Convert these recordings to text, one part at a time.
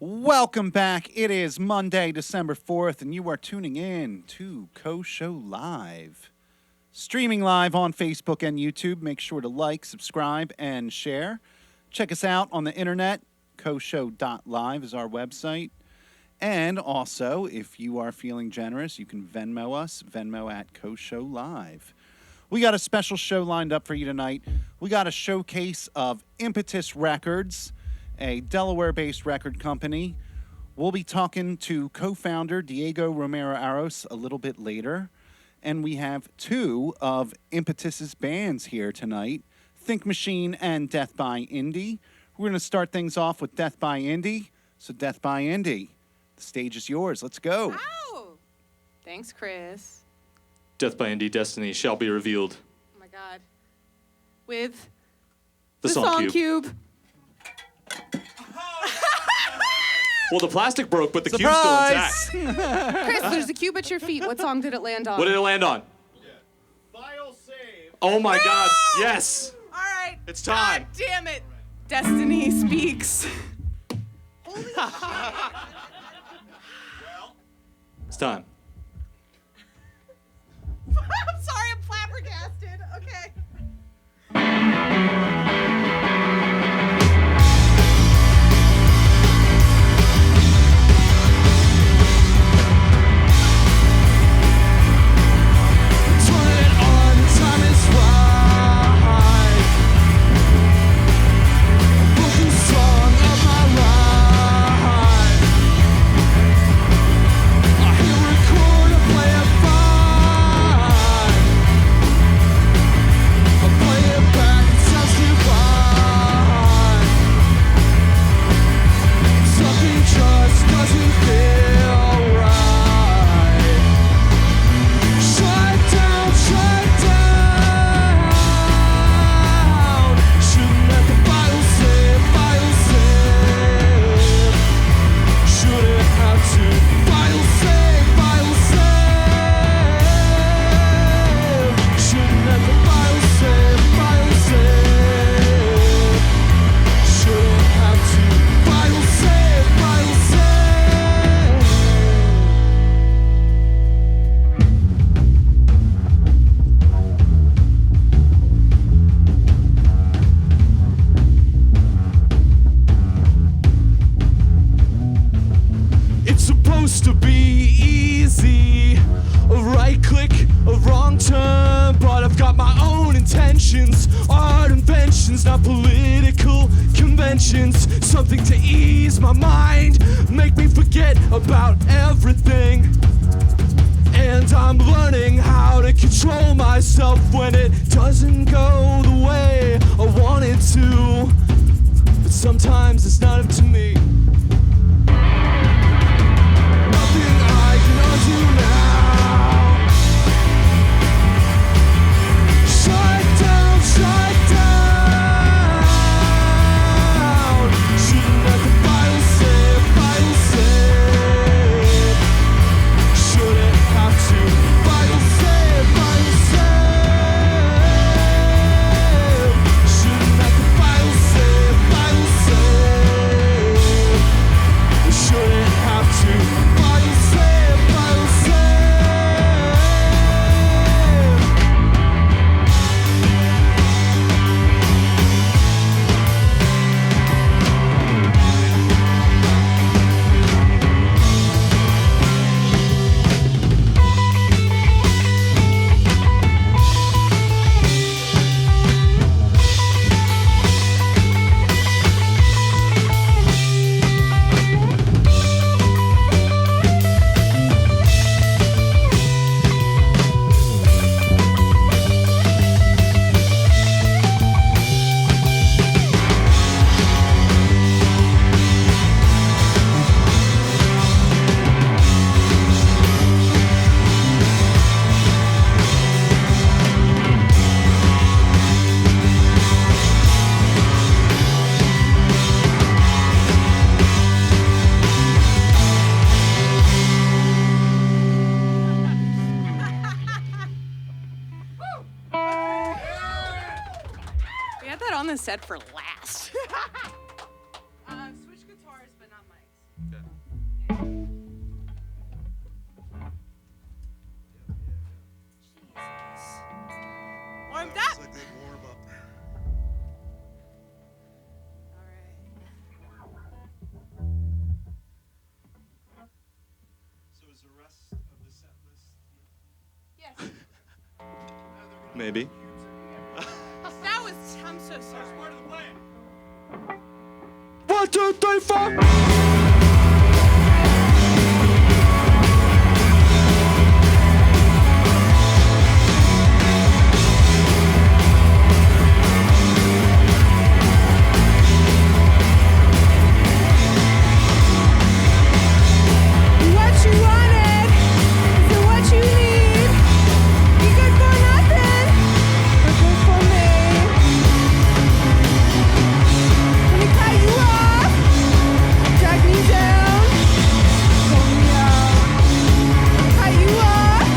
Welcome back. It is Monday, December 4th, and you are tuning in to Koh Show Live. Streaming live on Facebook and YouTube. Make sure to like, subscribe, and share. Check us out on the internet. kohshow.live is our website. And also, if you are feeling generous, you can Venmo us, Venmo at Koh Show Live. We got a special show lined up for you tonight. We got a showcase of IMPETUS Records, a Delaware-based record company. We'll be talking to co-founder Diego Romero-Aros a little bit later. And we have two of IMPETUS's bands here tonight, Think Machine and Death by Indie. We're going to start things off with Death by Indie. So Death by Indie, the stage is yours. Let's go. Ow! Thanks, Chris. Death by Indie Destiny shall be revealed. Oh my God. With the song cube. Well, the plastic broke, but the cube's still intact. Chris, there's a cube at your feet. What song did it land on? What did it land on? File save. Oh my God, yes. All right. It's time. God damn it. Destiny speaks. Holy shit. It's time. I'm sorry, I'm flabbergasted. Okay. Not political conventions, something to ease my mind, make me forget about everything. And I'm learning how to control myself when it doesn't go the way I want it to. But sometimes it's not up to me. Nothing I can undo now. Shut down, shut down. On the set for last. Switch guitars, but not mics. Maybe. That was. I'm so sorry. Part of the plan. 1, 2, 3, 4. What you wanted isn't what you need. You good for nothing, but good for me. Let me cut you off, drag me down, pull me out. Cut you off,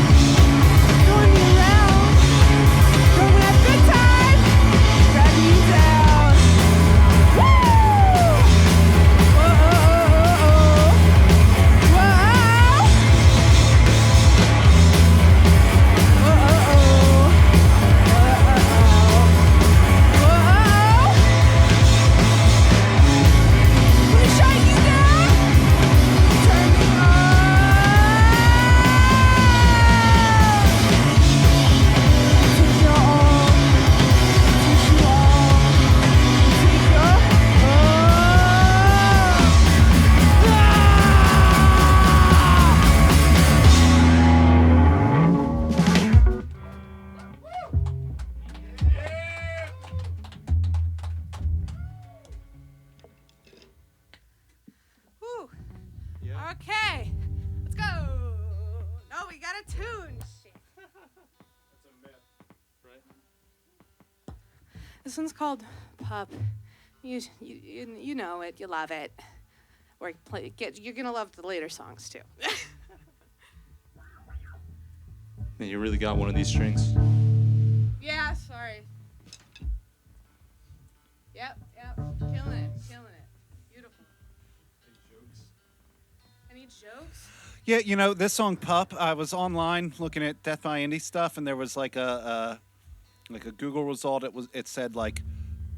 throwing me around. Don't have good time, drag me down. Woo! Whoa. Whew. Okay, let's go. No, we got a tune. Shit. That's a myth, right? This one's called Pup. You know it. You love it. You're gonna love the later songs too. Man, you really got one of these strings. Yeah, sorry. Yep. Killing it. Beautiful. Any jokes? Yeah, you know, this song Pup, I was online looking at Death by Indie stuff, and there was like a Google result. It said like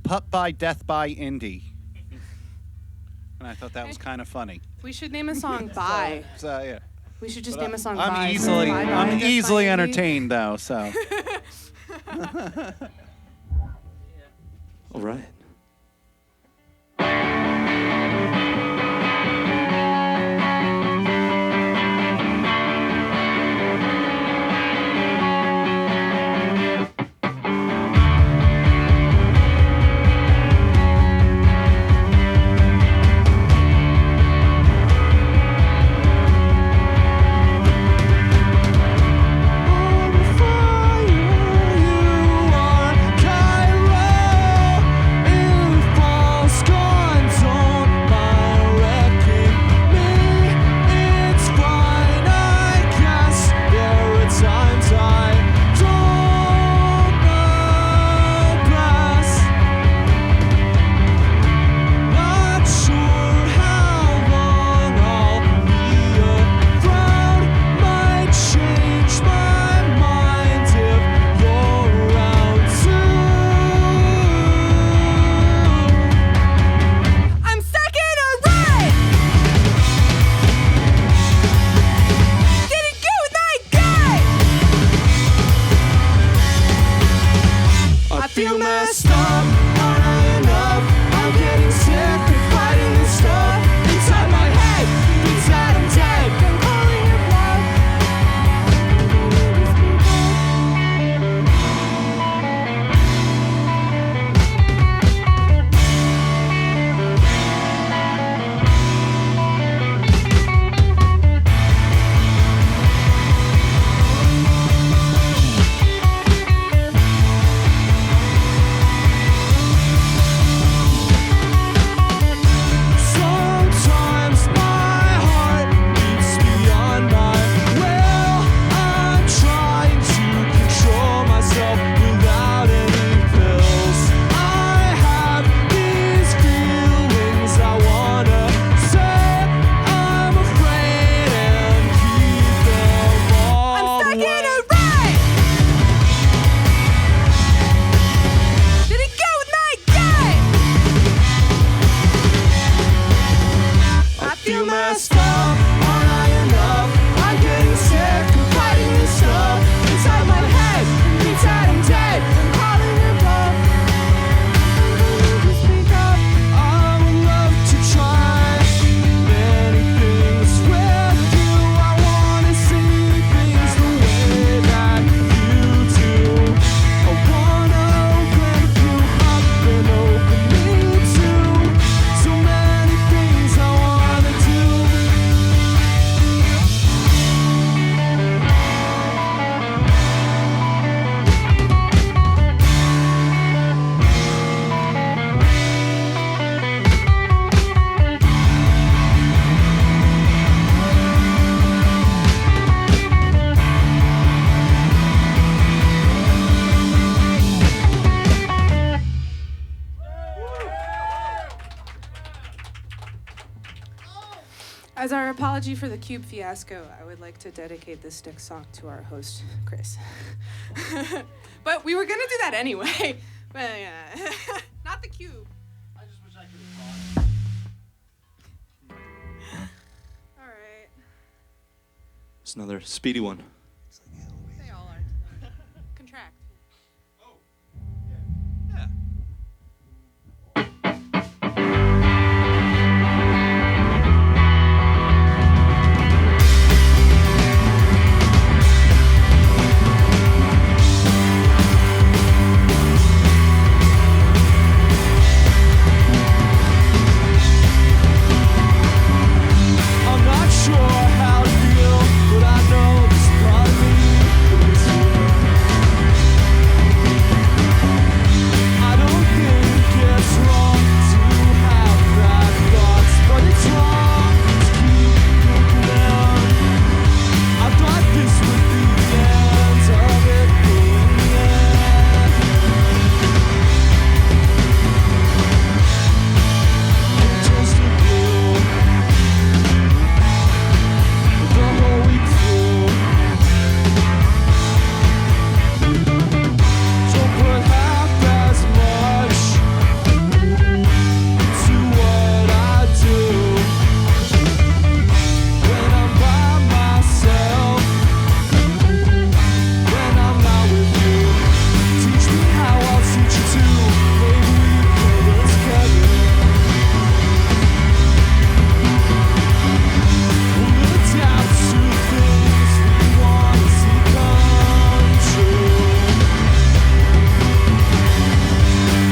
Pup by Death by Indie. And I thought that was kind of funny. We should name a song Bye. So yeah. We should just name a song I'm Bye. easily Bye, Bye, I'm Death by easily Indie. entertained though, so All right. On fire, you are Cairo. As our apology for the cube fiasco, I would like to dedicate this next song to our host, Chris. But we were gonna do that anyway. But yeah, not the cube. I just wish I could have thought. All right. It's another speedy one. They all are. Contract. Yeah. I'm not sure how to feel, but I know this part of me is real. I don't think it's wrong to have bad thoughts, but it's wrong to keep thinking them. I thought this would be the end of it being the end. It's just a blue. The whole week through, don't put half as much into what I do. When I'm by myself, when I'm out with you, teach me how I'll teach you too. Maybe we can get together. We'll adapt to things we want to see come true.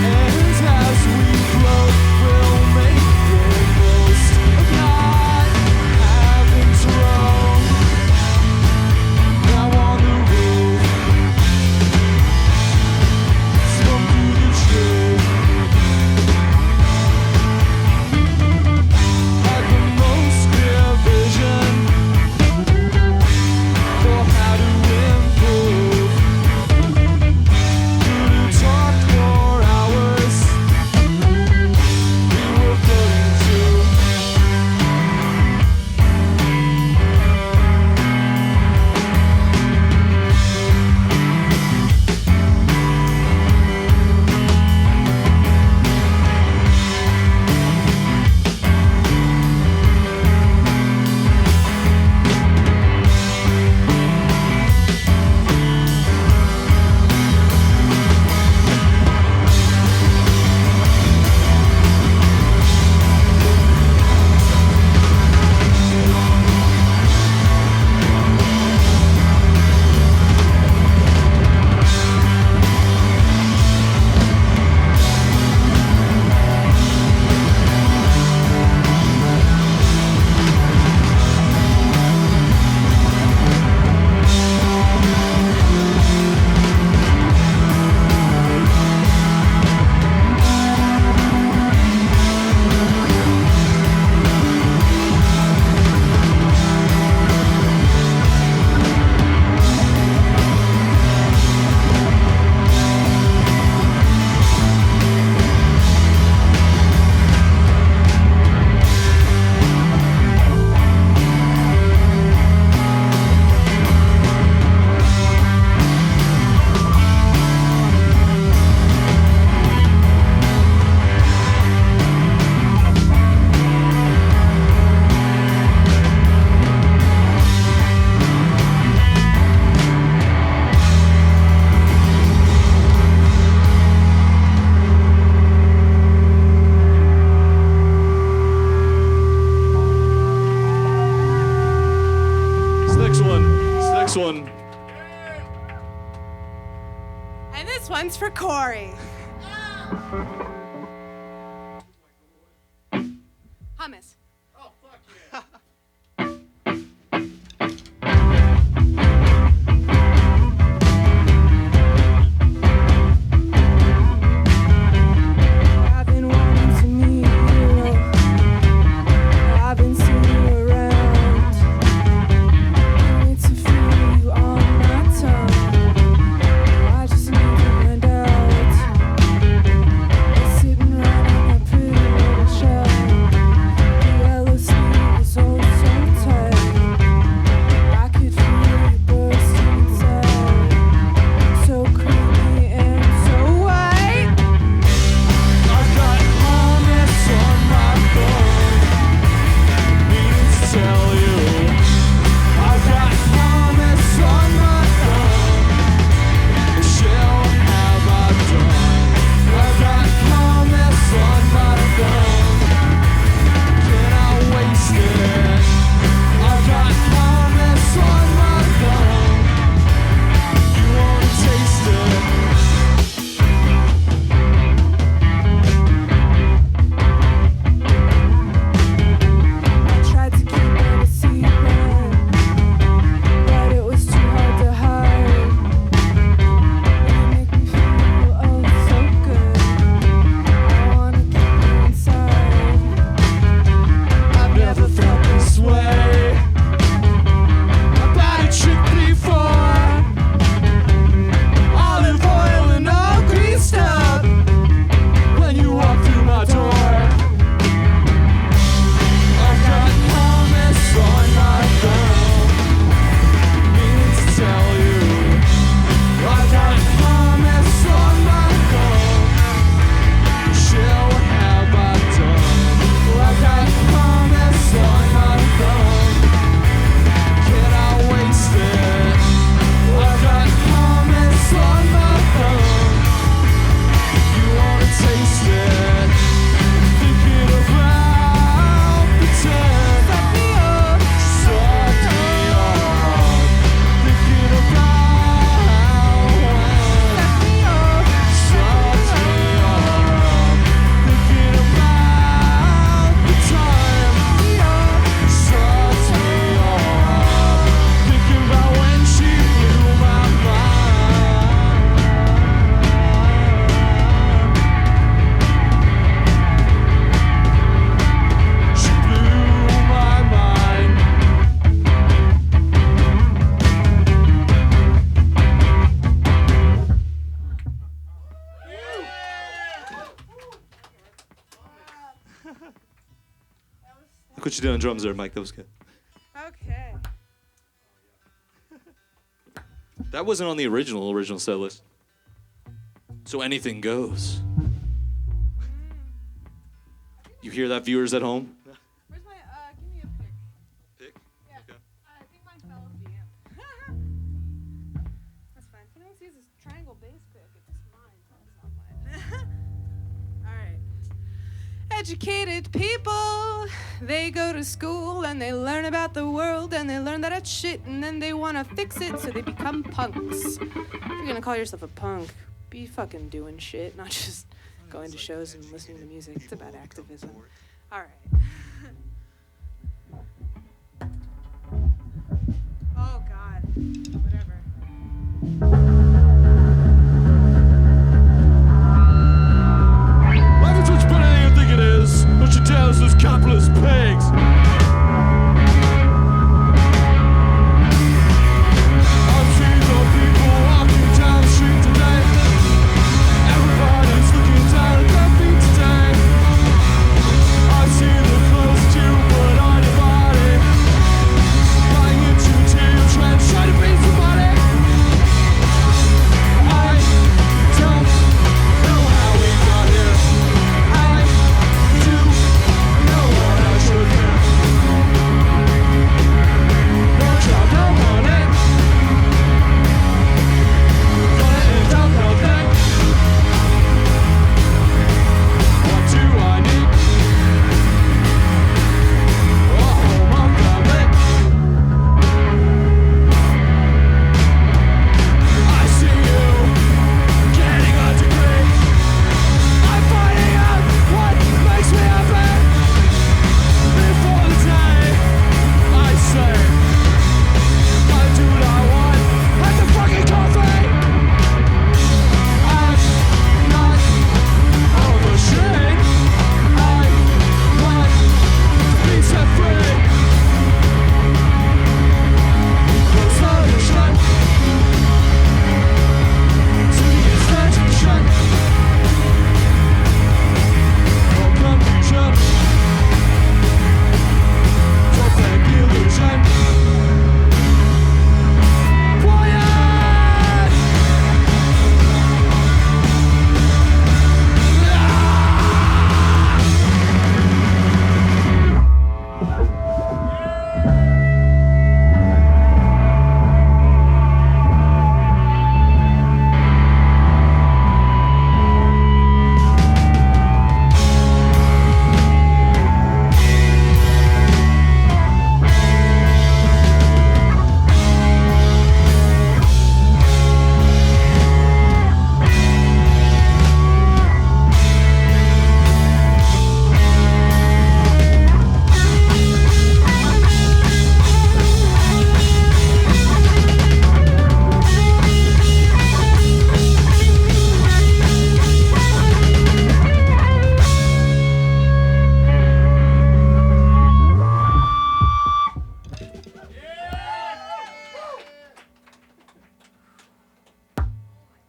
And as we grow, we'll make the most of not having to roam. Now on the roof, swim through the truth. Had the most clear vision for how to improve. Could have talked for hours. We were floating too. This next one. And this one's for Corey. Hummus. Oh, fuck yeah. I've been wanting to meet you. I've been sitting around. I need to feel you on my tongue. I just need to find out. Sitting right on a pretty little shelf. Look what you did on drums there, Myke. That was good. Okay. That wasn't on the original set list. So anything goes. You hear that, viewers at home? Where's my, give me a pick. Pick? Yeah. Okay. I think mine fell off the amp. That's fine. If anyone sees this triangle bass pick, it's mine. It's not mine. Alright. Educated people, they go to school and they learn about the world and they learn that it's shit and then they want to fix it so they become punks. If you're gonna call yourself a punk, be fucking doing shit, not just going to shows and listening to music. It's about activism. Alright. Oh god. Whatever. Life is much better than you think it is. Don't you tell us those capitalist pigs. I've seen the people walking down the street today. Everybody's looking down at their feet today. I've seen the clothes that you put on your body. Buying into material trends, trying to be somebody. I don't know how we got here. I do know what I should do. No job, no money. Gonna end up nothing. What do I need? A home I'm coming. I see you getting a degree. I'm finding out what makes me happy. Before the day I say, gotta do what I want at the fucking coffee. I'm not a machine. I want to be set free. The solution to the institution of confusion. For fake illusion. Quiet!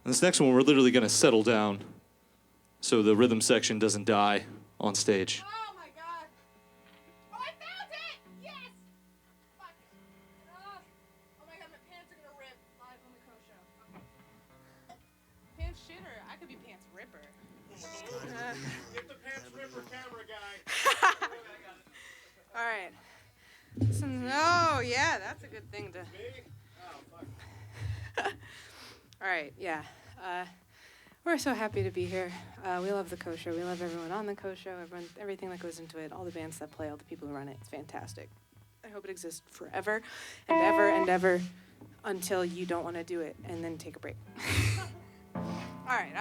This next one, we're literally going to settle down so the rhythm section doesn't die on stage. Oh my god. Oh, I found it! Yes! Fuck. Oh my god, my pants are gonna rip live on the Koh show. Okay. Pants shitter. I could be pants ripper. Get the pants ripper camera guy. Alright. Listen, oh yeah, that's a good thing to. Alright, yeah. We're so happy to be here. We love the Koh show. We love everyone on the Koh show, everything that goes into it, all the bands that play, all the people who run it. It's fantastic. I hope it exists forever and ever and ever until you don't want to do it and then take a break. Alright.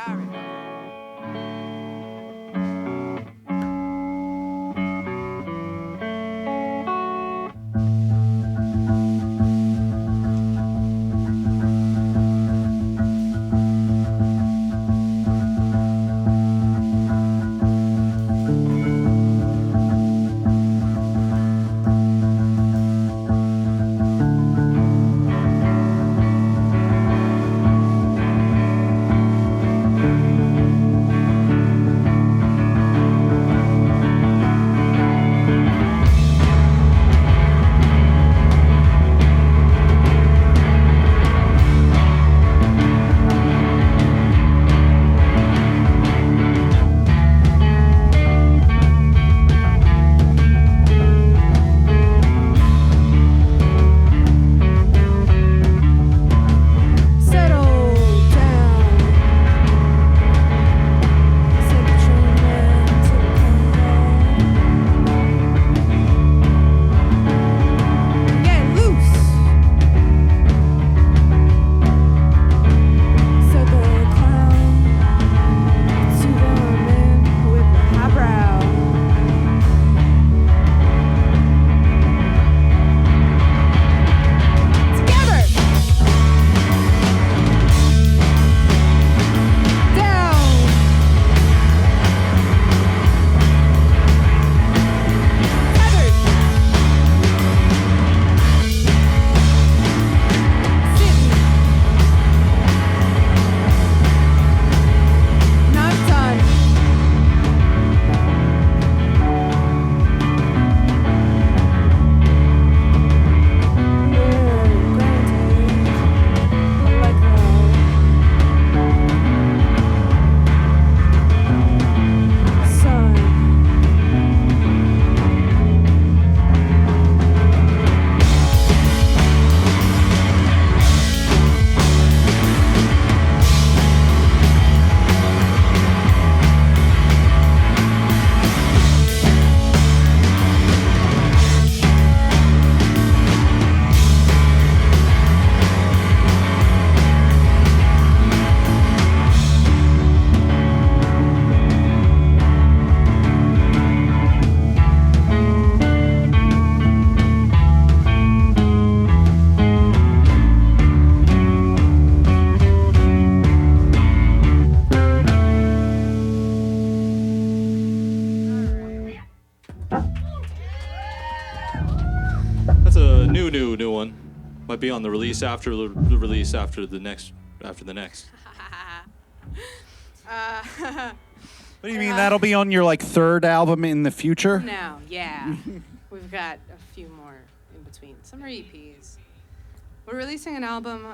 new one. Might be on the release after the release after the next. What do you mean that'll be on your like third album in the future? No, yeah. We've got a few more in between. Some are EPs. We're releasing an album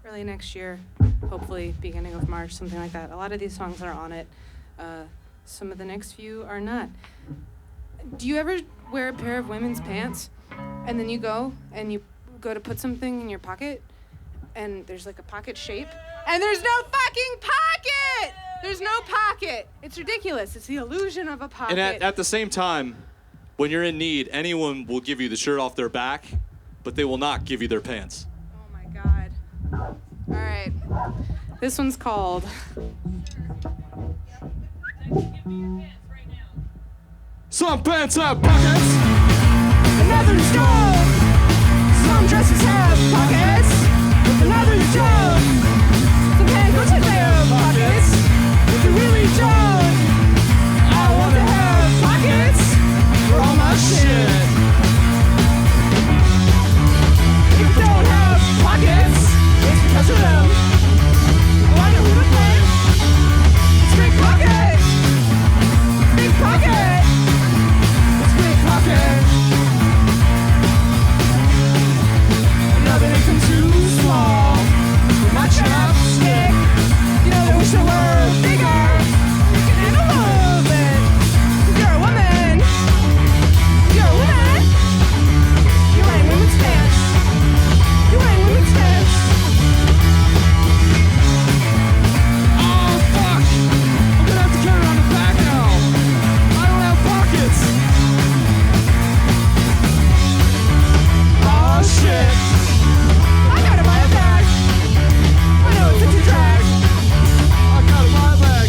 early next year, hopefully beginning of March, something like that. A lot of these songs are on it. Some of the next few are not. Do you ever wear a pair of women's pants and then you go to put something in your pocket and there's like a pocket shape and there's no fucking pocket? There's no pocket. It's ridiculous. It's the illusion of a pocket. And at the same time, when you're in need, anyone will give you the shirt off their back, but they will not give you their pants. Oh my God. All right. This one's called... Some pants have pockets, And others don't. Some dresses have pockets, and others don't. Some pants looks like they have pockets, but they really don't. I want to have pockets for all my shit. If you don't have pockets, it's because of them. Oh, I know who to blame. It's Big Pocket. Big Pocket. It's Big Pocket. Another income too small for my chapstick. You know they wish they were bigger. You can handle all of it. You're a woman. You're a woman. You're wearing women's pants. You're wearing women's pants. oh fuck! I'm gonna have to carry on the back now. I don't have pockets. Oh shit! I gotta buy a bag. I know it's such a drag. I got my bag.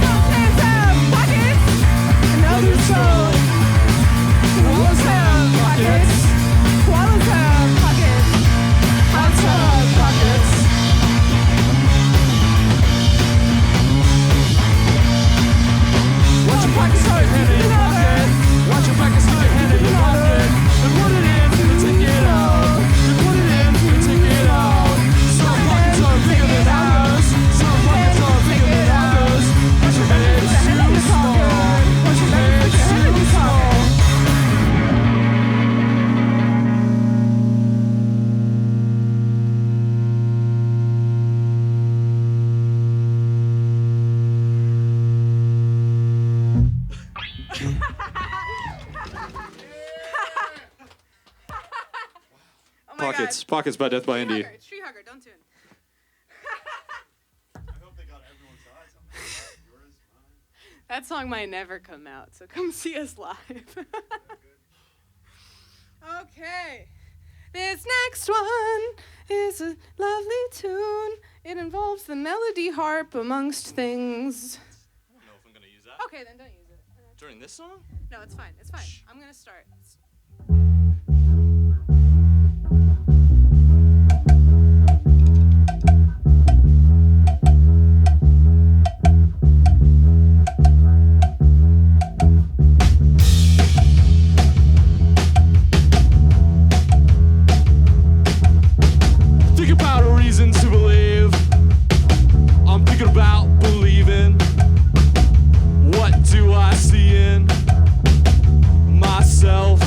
Some pants have pockets, and others don't. Wolves have pockets. Koalas have pockets. Hogs have pockets. Watch your pockets tight, hand in your pocket. Watch your pockets tight, hand in your pocket. And put it in, and take it out. And put it in, and take it out. Some pockets are bigger than others. Some pockets are bigger than others. Watch your head too small. Watch your head too small. Oh my Pockets by Death by Indy. Treehugger. It's Treehugger. Don't tune. I hope they got everyone's eyes on that. Yours, mine. That song might never come out, so come see us live. Okay. This next one is a lovely tune. It involves the melody harp amongst things. I don't know if I'm gonna use that. Okay, then don't use it. During this song? No, it's fine. It's fine. I'm gonna start. Think about a reason to believe. I'm thinking about believing. What do I see in myself?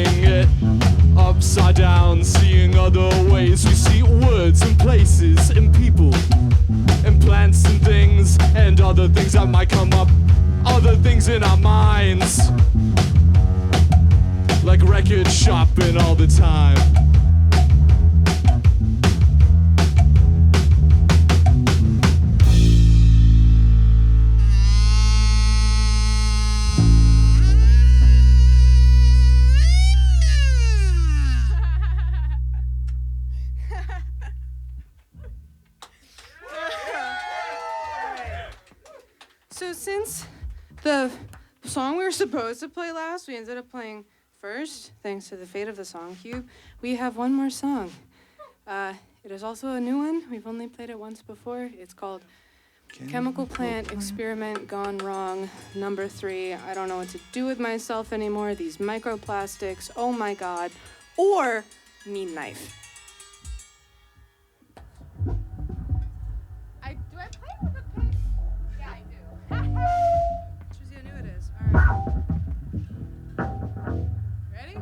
turning it upside down, seeing other ways. We see words and places and people and plants and things and other things that might come up, other things in our minds, like record shopping all the time. So since the song we were supposed to play last, we ended up playing first, thanks to the fate of the song cube, we have one more song. It is also a new one. We've only played it once before. It's called Chemical Plant Experiment Gone Wrong, number 3. I don't know what to do with myself anymore. These microplastics, oh my God. Or Mean Knife. Do I play with a pen? Yeah, I do. Shows you how new it is. All right. Ready?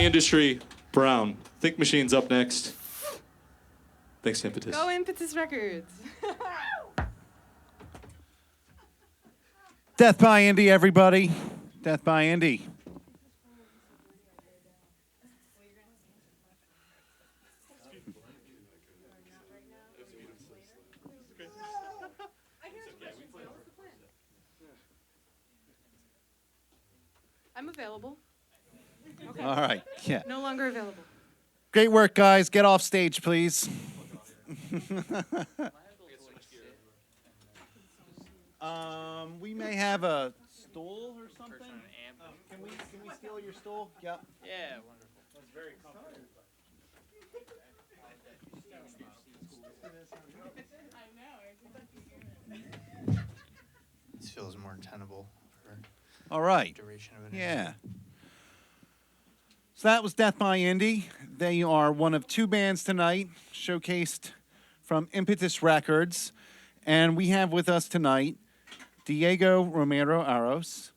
the industry, Brown. Think Machine's up next. Thanks, Impetus. Go Impetus Records. Death by Indy, everybody. Death by Indy. I'm available. Okay. All right. Yeah. No longer available. Great work, guys. Get off stage, please. We may have a stool or something. Can we steal your stool? Yeah. Yeah, wonderful. That's very comfortable. This feels more tenable for All right. duration of an Yeah. So that was Death by Indy. They are one of two bands tonight, showcased from Impetus Records. And we have with us tonight Diego Romero Aros,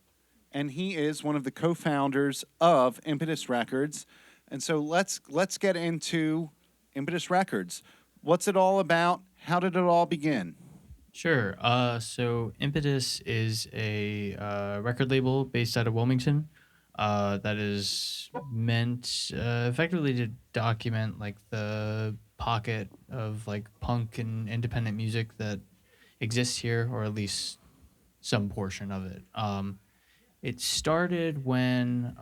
and he is one of the co-founders of Impetus Records. And so let's get into Impetus Records. What's it all about? How did it all begin? Sure. So Impetus is a record label based out of Wilmington that is meant effectively to document like the pocket of like punk and independent music that exists here, or at least some portion of it. It started when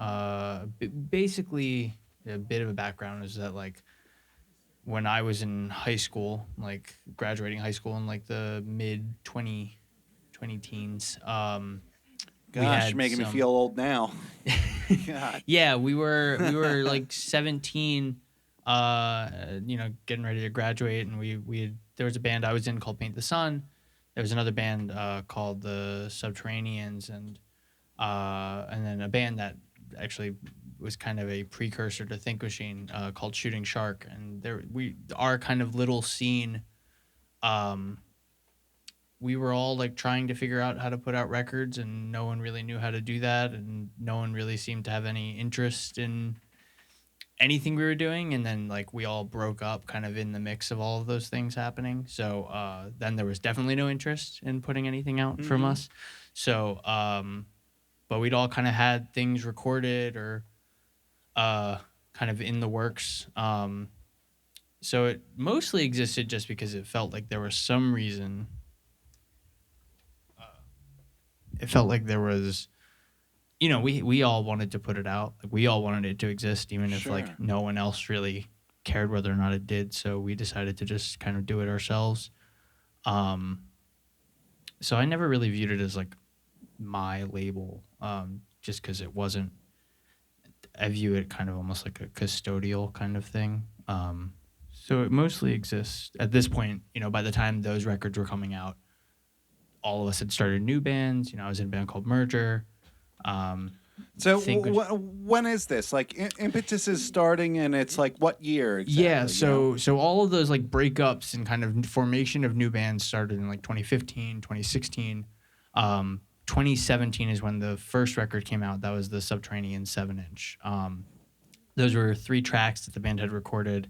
basically a bit of a background is that like when I was in high school, like graduating high school in like the mid 20 teens, Gosh, had you're making me some- feel old now. God. yeah, we were like 17, getting ready to graduate, and there was a band I was in called Paint the Sun. There was another band called the Subterraneans, and then a band that actually was kind of a precursor to Think Machine called Shooting Shark. And our kind of little scene, we were all like trying to figure out how to put out records, and no one really knew how to do that, and no one really seemed to have any interest in anything we were doing. And then like we all broke up kind of in the mix of all of those things happening. So then there was definitely no interest in putting anything out from us. So but we'd all kind of had things recorded or kind of in the works. So it mostly existed just because it felt like there was some reason. It felt like there was, we all wanted to put it out. Like we all wanted it to exist, even if Sure. like no one else really cared whether or not it did. So we decided to just kind of do it ourselves. So I never really viewed it as like my label, just because it wasn't. I view it kind of almost like a custodial kind of thing. So it mostly exists at this point. By the time those records were coming out, all of us had started new bands. I was in a band called Merger. So Think- when is this? Like Impetus is starting, and it's like what year exactly? Yeah, you know? so all of those like breakups and kind of formation of new bands started in like 2015, 2016. 2017 is when the first record came out. That was the Subterranean 7-inch. Those were 3 tracks that the band had recorded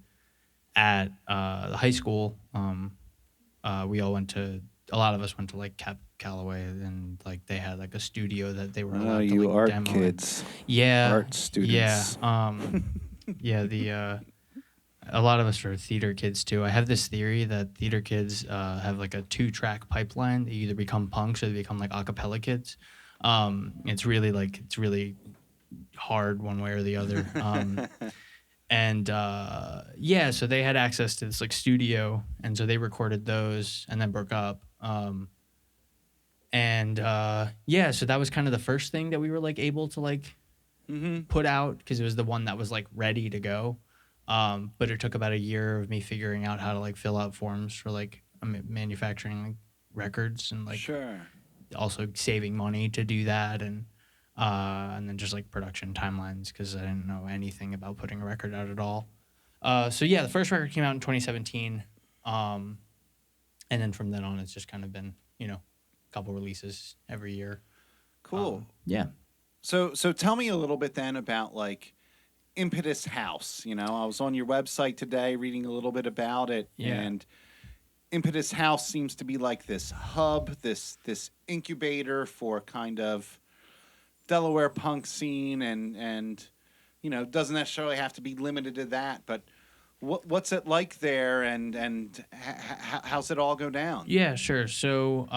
at the high school. A lot of us went to like Callaway, and like they had like a studio that they were allowed to you like art demo. kids. Yeah, Art students. Yeah. A lot of us are theater kids too. I have this theory that theater kids have like a 2-track pipeline. They either become punks or they become like a cappella kids. It's really hard one way or the other. So they had access to this like studio, and so they recorded those and then broke up. So that was kind of the first thing that we were like able to like put out, because it was the one that was like ready to go. But it took about a year of me figuring out how to like fill out forms for like manufacturing like records, and like Sure. also saving money to do that, and then just like production timelines, because I didn't know anything about putting a record out at all. The first record came out in 2017, and then from then on it's just kind of been a couple releases every year. Cool. Yeah. So tell me a little bit then about like Impetus House. You know, I was on your website today reading a little bit about it, Yeah. and Impetus House seems to be like this hub, this incubator for kind of Delaware punk scene, and you know, doesn't necessarily have to be limited to that. But what's it like there, and how's it all go down? Yeah, sure. So,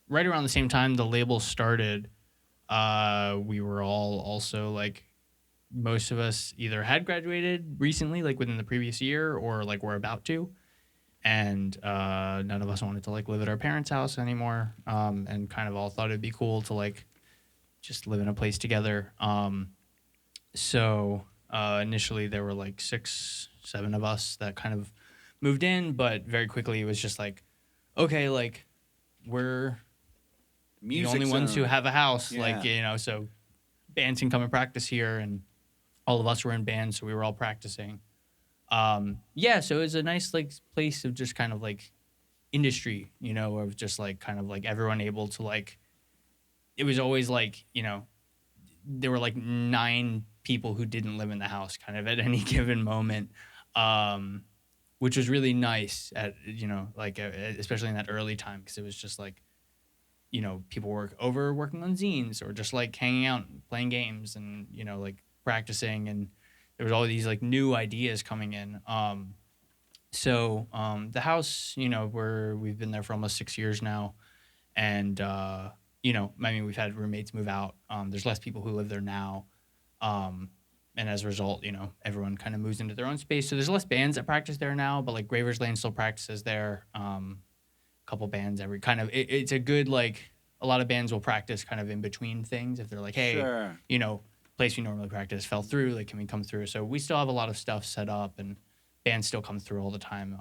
right around the same time the label started, we were all also like, most of us either had graduated recently, like within the previous year, or like we're about to, and none of us wanted to like live at our parents' house anymore, and kind of all thought it'd be cool to like just live in a place together. So initially there were like 6-7 of us that kind of moved in, but very quickly it was just like, okay, like we're Music the only ones who zone. have a house, Yeah. like, you know, so bands can come and practice here, and all of us were in bands, so we were all practicing. Yeah, so it was a nice like place of just kind of like industry, you know, of just like kind of like everyone able to like, it was always like, you know, there were like 9 people who didn't live in the house kind of at any given moment, which was really nice at, you know, like especially in that early time, because it was just like, you know, people were working on zines or just like hanging out and playing games and, you know, like practicing, and there was all these like new ideas coming in. So the house, you know, we've been there for almost 6 years now, and you know, I mean, we've had roommates move out. There's less people who live there now, and as a result, you know, everyone kind of moves into their own space. So there's less bands that practice there now, but like Gravers Lane still practices there. Couple bands every kind of it's a good like, a lot of bands will practice kind of in between things if they're like, hey, Sure. you know, place we normally practice fell through, like can we come through? So we still have a lot of stuff set up, and bands still come through all the time.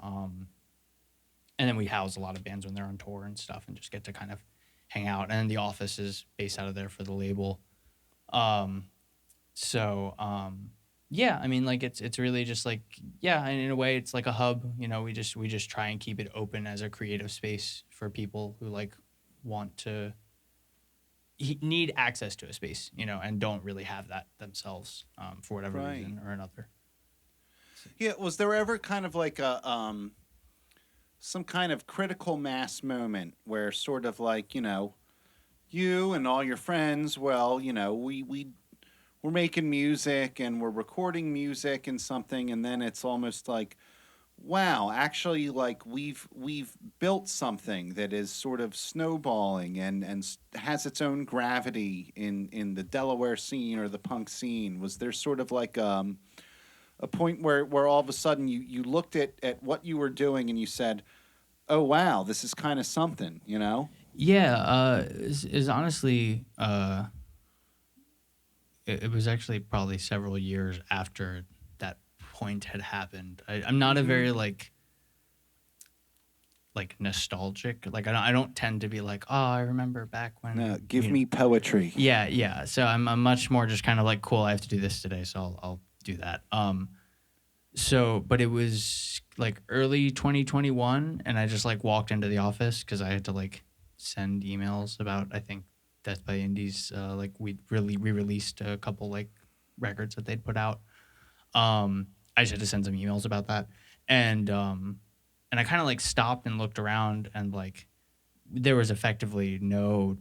And then we house a lot of bands when they're on tour and stuff, and just get to kind of hang out. And then the office is based out of there for the label. Yeah, I mean, like it's really just like, yeah, and in a way it's like a hub, you know, we just try and keep it open as a creative space for people who like want to need access to a space, you know, and don't really have that themselves, for whatever Right. reason or another. Yeah, was there ever kind of like a some kind of critical mass moment where sort of like, you know, you and all your friends, well, you know, we're making music and we're recording music and something, and then it's almost like, wow, actually, like we've built something that is sort of snowballing and has its own gravity in the Delaware scene or the punk scene. Was there sort of like a point where all of a sudden you looked at what you were doing and you said, oh wow, this is kind of something, you know? Yeah, is honestly, it was actually probably several years after that point had happened. I'm not a very like nostalgic. Like I don't tend to be like, oh, I remember back when. No, give you me poetry. Yeah. So I'm much more just kind of like, cool, I have to do this today, so I'll do that. So, but it was like early 2021, and I just like walked into the office because I had to like send emails about, I think, Death by Indies. Like we re-released a couple like records that they'd put out. I just had to send some emails about that, and I kind of like stopped and looked around, and like there was effectively no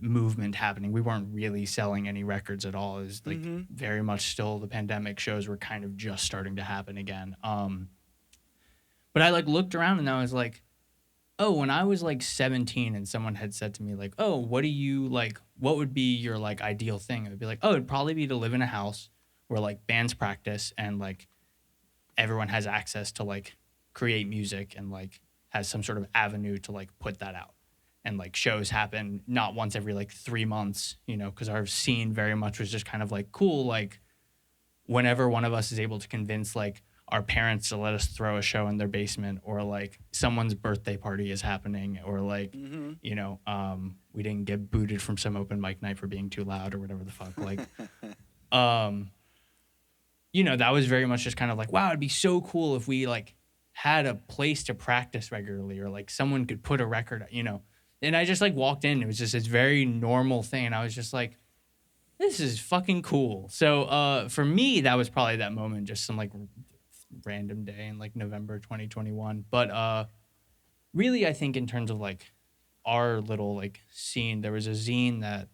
movement happening. We weren't really selling any records at all. It was like very much still the pandemic. Shows were kind of just starting to happen again. But I like looked around and I was like, oh, when I was like 17 and someone had said to me like, oh, what do you like, what would be your like ideal thing? It would be like, oh, it'd probably be to live in a house where like bands practice and like everyone has access to like create music and like has some sort of avenue to like put that out. And like shows happen not once every like 3 months, you know, because our scene very much was just kind of like, cool, like whenever one of us is able to convince like our parents to let us throw a show in their basement, or like someone's birthday party is happening, or like, you know, we didn't get booted from some open mic night for being too loud or whatever the fuck. Like, you know, that was very much just kind of like, wow, it'd be so cool if we like had a place to practice regularly, or like someone could put a record, you know. And I just like walked in. It was just this very normal thing. And I was just like, this is fucking cool. So for me, that was probably that moment, just some like random day in like November 2021. But really, I think in terms of like our little like scene, there was a zine that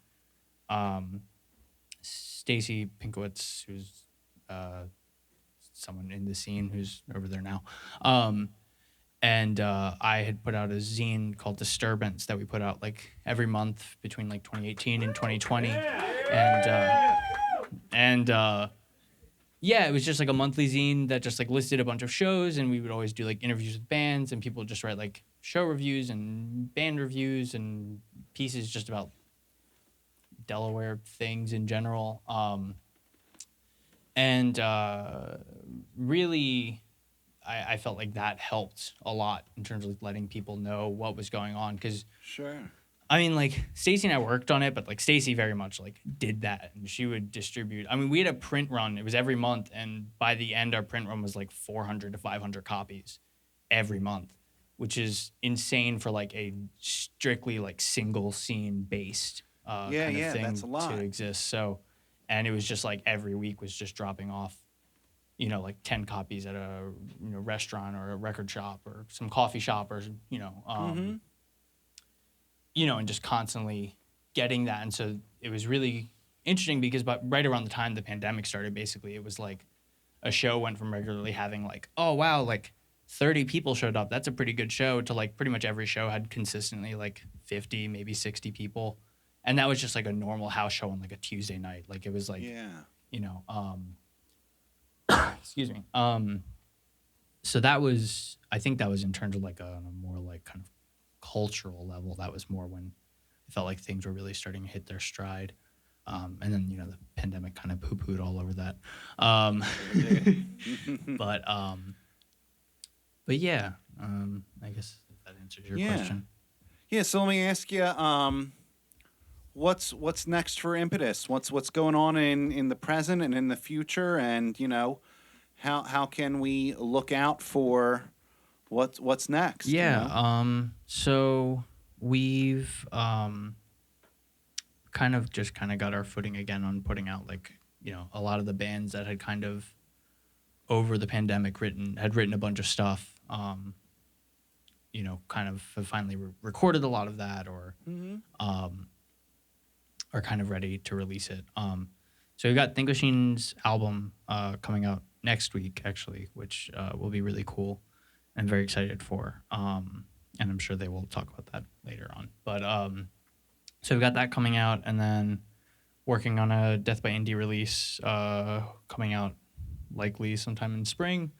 Stacy Pinkowitz, who's someone in the scene who's over there now, and I had put out a zine called Disturbance that we put out like every month between like 2018 and 2020, and yeah, it was just like a monthly zine that just like listed a bunch of shows, and we would always do like interviews with bands, and people would just write like show reviews and band reviews and pieces just about Delaware things in general. And really, I felt like that helped a lot in terms of letting people know what was going on. Because, Sure. I mean, like, Stacy and I worked on it, but, like, Stacy very much, like, did that. And she would distribute. I mean, we had a print run. It was every month. And by the end, our print run was, like, 400 to 500 copies every month, which is insane for, like, a strictly, like, single scene based kind of thing that's a lot. to exist. So, and it was just, like, every week was just dropping off, you know, like 10 copies at a restaurant or a record shop or some coffee shop or, you know, and just constantly getting that. And so it was really interesting because right around the time the pandemic started, basically, it was like a show went from regularly having like, oh, wow, like 30 people showed up. That's a pretty good show, to like pretty much every show had consistently like 50, maybe 60 people. And that was just like a normal house show on like a Tuesday night. Like it was like, you know, excuse me. So that was, I think that was in terms of like a more like kind of cultural level. That was more when I felt like things were really starting to hit their stride. And then, you know, the pandemic kind of poo-pooed all over that. But yeah, I guess that answers your question. Yeah, so let me ask you, what's next for Impetus? What's going on in the present and in the future, and you know, how can we look out for what's next? Yeah. You know? So we've kind of got our footing again on putting out like, you know, a lot of the bands that had kind of over the pandemic had written a bunch of stuff. You know, kind of have finally recorded a lot of that, or are kind of ready to release it. So we've got Think Machine's album coming out next week, actually, which will be really cool. I'm very excited for. And I'm sure they will talk about that later on. But so we've got that coming out, and then working on a Death by Indie release coming out likely sometime in spring.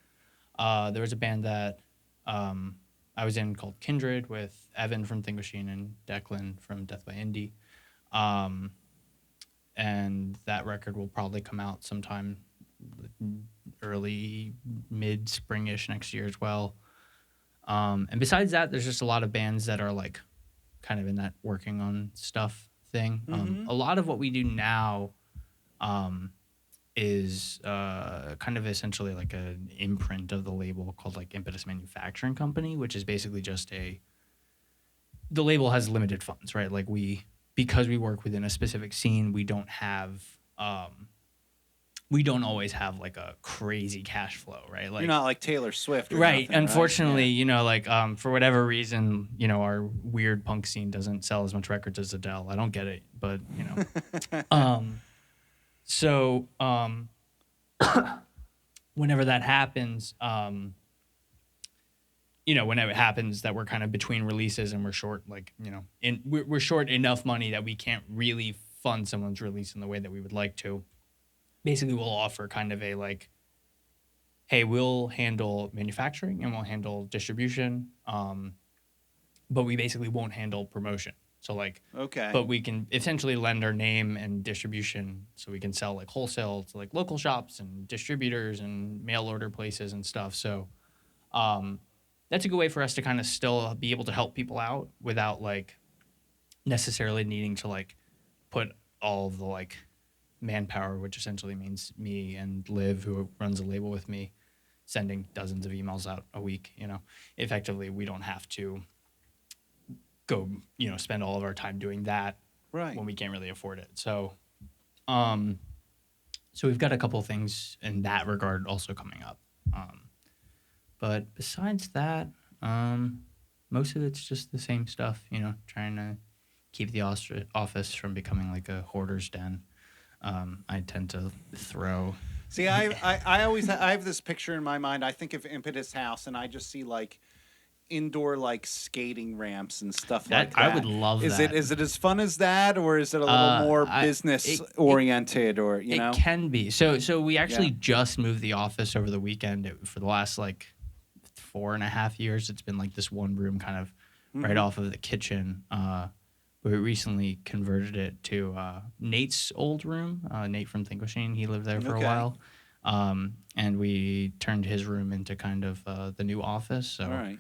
There was a band that I was in called Kindred with Evan from Think Machine and Declan from Death by Indie. And that record will probably come out sometime early, mid-springish next year as well. And besides that, there's just a lot of bands that are like kind of in that working on stuff thing. A lot of what we do now is kind of essentially like an imprint of the label called like Impetus Manufacturing Company, which is basically just the label has limited funds, right? Like because we work within a specific scene, we don't always have like a crazy cash flow, right? Like You're not like Taylor Swift, or right? nothing, Unfortunately, right? you know, like for whatever reason, you know, our weird punk scene doesn't sell as much records as Adele. I don't get it, but you know, so whenever that happens, you know, whenever it happens that we're kind of between releases and we're short, like, you know, we're short enough money that we can't really fund someone's release in the way that we would like to. Basically, we'll offer kind of a like, hey, we'll handle manufacturing and we'll handle distribution, but we basically won't handle promotion. So like, Okay. but we can essentially lend our name and distribution, so we can sell like wholesale to like local shops and distributors and mail order places and stuff. So that's a good way for us to kind of still be able to help people out without like necessarily needing to like put all of the like manpower, which essentially means me and Liv, who runs the label with me, sending dozens of emails out a week. You know, effectively, we don't have to go, you know, spend all of our time doing that Right. when we can't really afford it. So So we've got a couple things in that regard also coming up. But besides that, most of it's just the same stuff, trying to keep the office from becoming like a hoarder's den. I tend to throw. See, I always I have this picture in my mind. I think of Impetus House, and I just see like indoor like skating ramps and stuff like that. I would love is that. Is it as fun as that, or is it a little more business oriented, or you know? It can be. So we actually just moved the office over the weekend. For the last like 4.5 years, it's been like this one room kind of right off of the kitchen. We recently converted it to Nate's old room. Nate from Think Machine, he lived there for a while. And we turned his room into kind of the new office. So All right.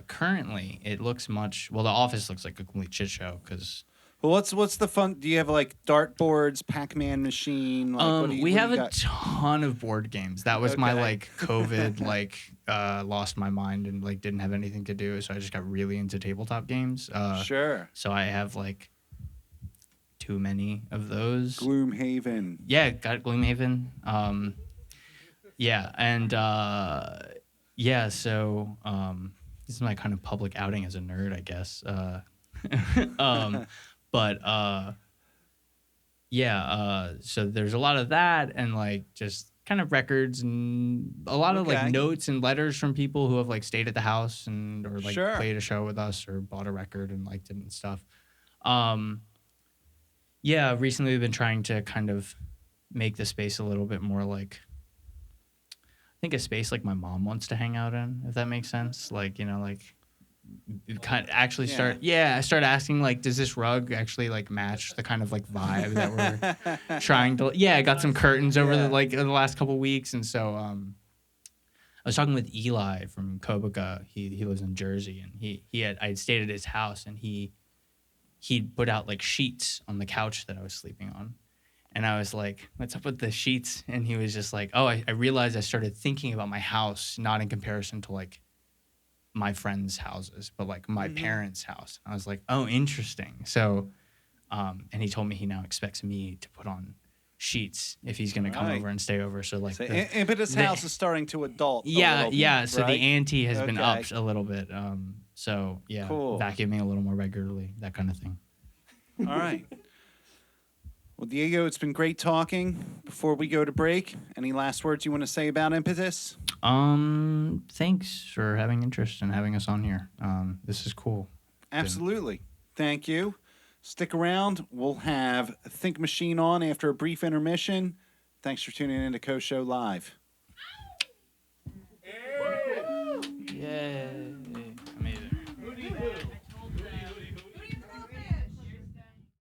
Currently, it looks the office looks like a complete shit show because. Well, what's the fun? Do you have like dartboards, Pac-Man machine? Like, we have a ton of board games. That was my like COVID lost my mind and like didn't have anything to do, so I just got really into tabletop games. Sure. So I have like too many of those. Gloomhaven. Yeah, got Gloomhaven. Yeah, and so this is my kind of public outing as a nerd, I guess. So there's a lot of that and like just kind of records and a lot of like notes and letters from people who have like stayed at the house and or like played a show with us or bought a record and liked it and stuff. Recently we've been trying to kind of make the space a little bit more like I think a space like my mom wants to hang out in, if that makes sense. Like, kind of actually I started asking like, does this rug actually like match the kind of like vibe that we're trying to? I got some curtains over the last couple weeks, and so I was talking with Eli from Kobica. He lives in Jersey, and I had stayed at his house, and he'd put out like sheets on the couch that I was sleeping on, and I was like, what's up with the sheets? And he was just like, oh, I realized I started thinking about my house not in comparison to like my friends' houses, but like my parents' house. I was like, oh, interesting. So, and he told me he now expects me to put on sheets if he's going to come over and stay over. So like, Impetus House is starting to adult. So the ante has been upped a little bit. Cool. Vacuuming a little more regularly, that kind of thing. All right. Well, Diego, it's been great talking. Before we go to break, any last words you want to say about Impetus? Thanks for having interest and having us on here. This is cool. Absolutely. Thank you. Stick around. We'll have Think Machine on after a brief intermission. Thanks for tuning in to Koh Show Live.